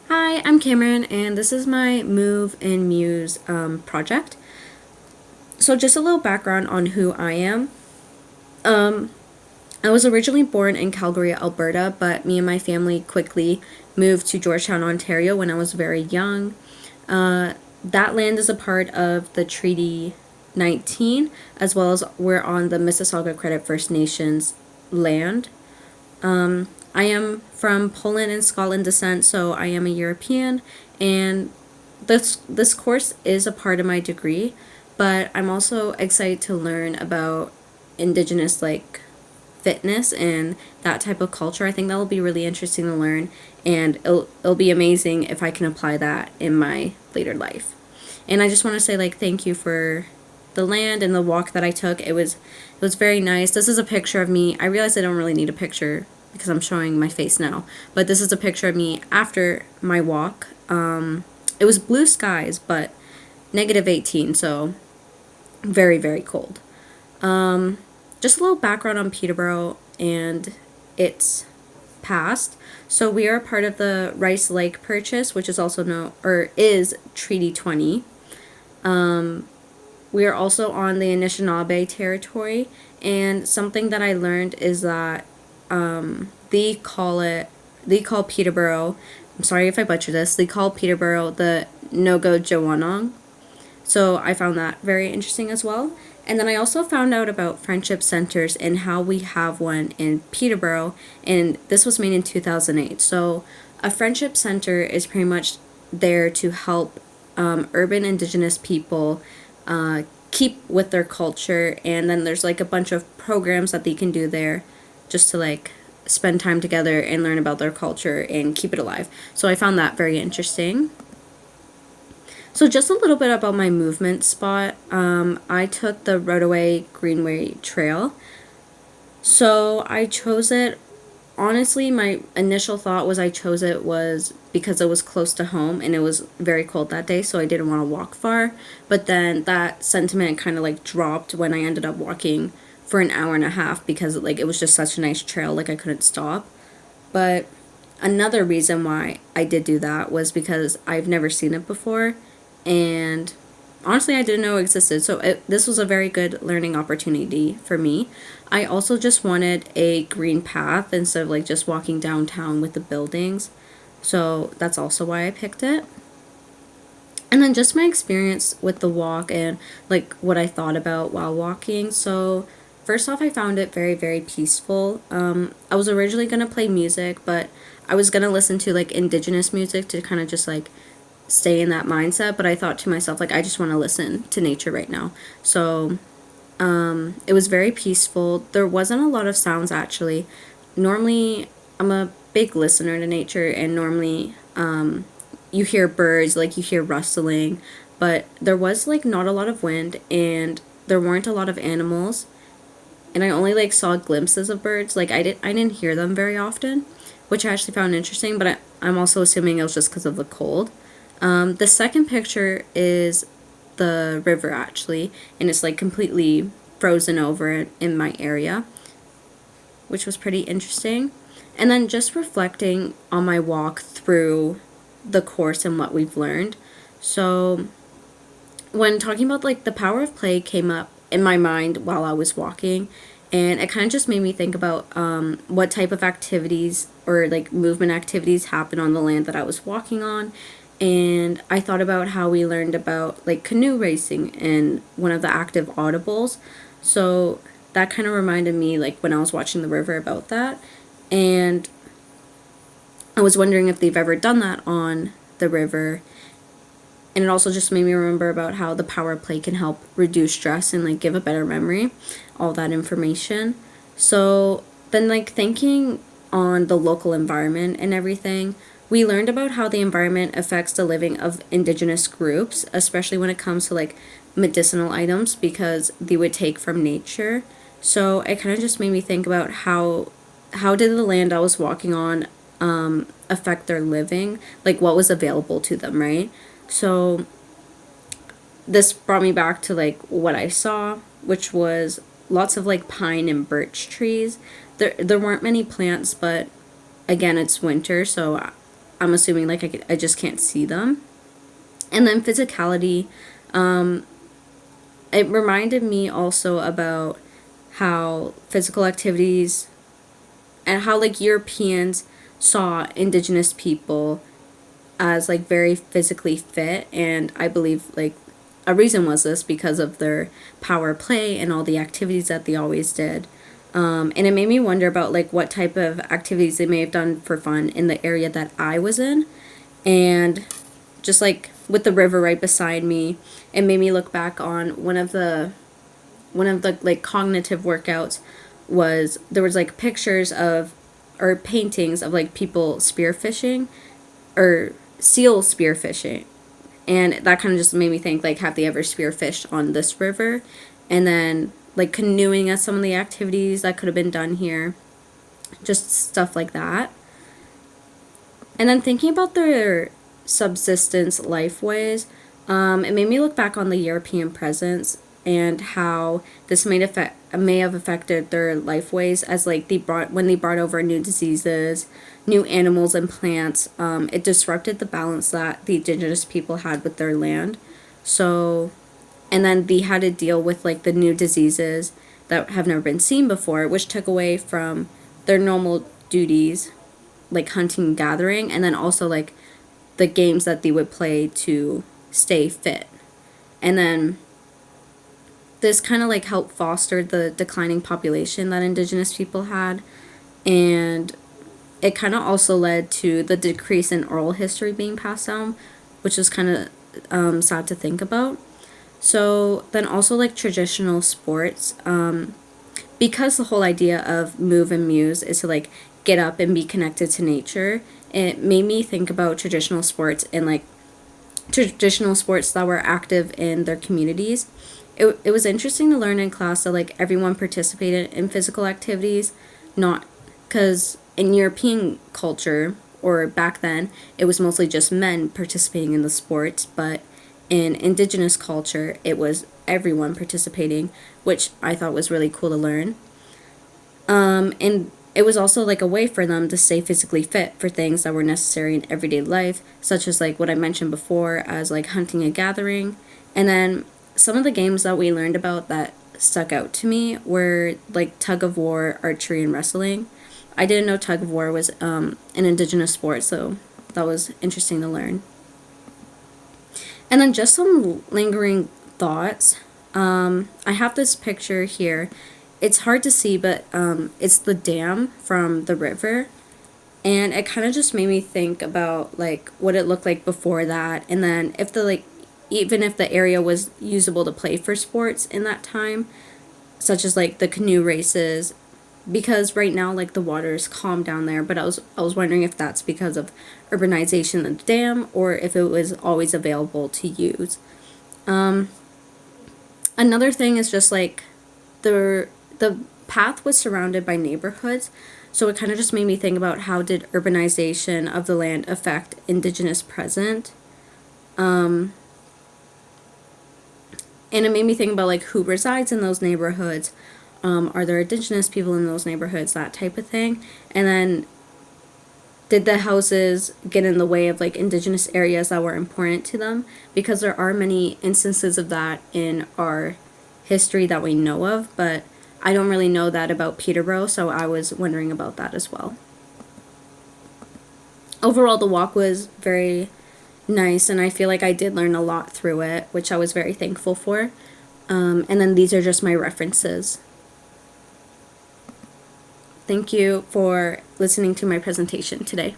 Hi, I'm Cameron, and this is my Move and Muse project. So, just a little background on who I am. Um, I was originally born in Calgary, Alberta, but me and my family quickly moved to Georgetown, Ontario when I was very young. Uh, that land is a part of the Treaty 19, as well as we're on the Mississauga Credit First Nations land. I am from Poland and Scotland descent, so I am a European, and this course is a part of my degree, but I'm also excited to learn about indigenous fitness and that type of culture. I think that will be really interesting to learn, and it'll be amazing if I can apply that in my later life. And I just want to say thank you for the land and the walk that I took. It was very nice. This is a picture of me. I realize I don't really need a picture because I'm showing my face now, but this is a picture of me after my walk. It was blue skies, but -18, so very, very cold. Just a little background on Peterborough and its past. So we are part of the Rice Lake Purchase, which is also known or is Treaty 20. We are also on the Anishinaabe territory, and something that I learned is that they call Peterborough. I'm sorry if I butcher this. They call Peterborough the Nogo Jawanong. So I found that very interesting as well. And then I also found out about friendship centers and how we have one in Peterborough, and this was made in 2008. So a friendship center is pretty much there to help urban indigenous people keep with their culture, and then there's a bunch of programs that they can do there just to spend time together and learn about their culture and keep it alive. So I found that very interesting. So just a little bit about my movement spot. I took the Roadaway Greenway Trail. So I chose it. Honestly, my initial thought was I chose it was because it was close to home and it was very cold that day, so I didn't want to walk far. But then that sentiment kind of dropped when I ended up walking for an hour and a half because it was just such a nice trail, I couldn't stop. But another reason why I did do that was because I've never seen it before, and honestly I didn't know it existed, so this was a very good learning opportunity for me. I also just wanted a green path instead of just walking downtown with the buildings, so that's also why I picked it. And then just my experience with the walk and what I thought about while walking. So first off, I found it very, very peaceful. I was originally going to play music, but I was going to listen to indigenous music to kind of just stay in that mindset, but I thought to myself I just want to listen to nature right now. So it was very peaceful. There wasn't a lot of sounds actually. Normally I'm a big listener to nature, and normally you hear birds, you hear rustling, but there was not a lot of wind, and there weren't a lot of animals, and I only saw glimpses of birds. I didn't hear them very often, which I actually found interesting, but I'm also assuming it was just because of the cold. The second picture is the river actually, and it's completely frozen over in my area, which was pretty interesting. And then just reflecting on my walk through the course and what we've learned. So when talking about the power of play came up in my mind while I was walking, and it kind of just made me think about what type of activities or movement activities happen on the land that I was walking on. And I thought about how we learned about canoe racing in one of the active audibles. So that kind of reminded me when I was watching the river about that. And I was wondering if they've ever done that on the river. And it also just made me remember about how the power of play can help reduce stress and give a better memory, all that information. So then thinking on the local environment and everything, we learned about how the environment affects the living of indigenous groups, especially when it comes to medicinal items, because they would take from nature. So it kind of just made me think about how did the land I was walking on affect their living, what was available to them, right? So this brought me back to what I saw, which was lots of pine and birch trees. There weren't many plants, but again, it's winter, so I'm assuming like I just can't see them. And then physicality, it reminded me also about how physical activities and how like Europeans saw indigenous people as like very physically fit, and I believe like a reason was this because of their power play and all the activities that they always did. And it made me wonder about like what type of activities they may have done for fun in the area that I was in. And just like with the river right beside me, it made me look back on one of the like cognitive workouts. Was there was like pictures of or paintings of like people spearfishing or seal spearfishing, and that kind of just made me think like, have they ever spearfished on this river? And then like canoeing as some of the activities that could have been done here, just stuff like that. And then thinking about their subsistence life ways, it made me look back on the European presence and how this may have affected their life ways, as like when they brought over new diseases, new animals and plants. It disrupted the balance that the indigenous people had with their land. So, and then they had to deal with like the new diseases that have never been seen before, which took away from their normal duties, like hunting and gathering, and then also like the games that they would play to stay fit. And then this kind of like helped foster the declining population that indigenous people had, and it kind of also led to the decrease in oral history being passed down, which is kind of sad to think about. So then also like traditional sports, because the whole idea of move and muse is to like get up and be connected to nature, it made me think about traditional sports and like traditional sports that were active in their communities. It was interesting to learn in class that like everyone participated in physical activities, not because in European culture or back then it was mostly just men participating in the sports, but in indigenous culture it was everyone participating, which I thought was really cool to learn. And it was also like a way for them to stay physically fit for things that were necessary in everyday life, such as like what I mentioned before as like hunting and gathering. And then some of the games that we learned about that stuck out to me were like tug of war, archery, and wrestling. I didn't know tug of war was an indigenous sport, so that was interesting to learn. And then just some lingering thoughts. I have this picture here. It's hard to see, but it's the dam from the river. And it kind of just made me think about like what it looked like before that. And then if the like, even if the area was usable to play for sports in that time, such as like the canoe races, because right now like the water is calm down there, but I was wondering if that's because of urbanization of the dam or if it was always available to use. Another thing is just like the path was surrounded by neighborhoods, so it kind of just made me think about how did urbanization of the land affect indigenous present. And it made me think about like who resides in those neighborhoods. Are there indigenous people in those neighborhoods, that type of thing. And then did the houses get in the way of like indigenous areas that were important to them, because there are many instances of that in our history that we know of, but I don't really know that about Peterborough, so I was wondering about that as well. Overall, the walk was very nice, and I feel like I did learn a lot through it, which I was very thankful for. And then these are just my references. Thank you for listening to my presentation today.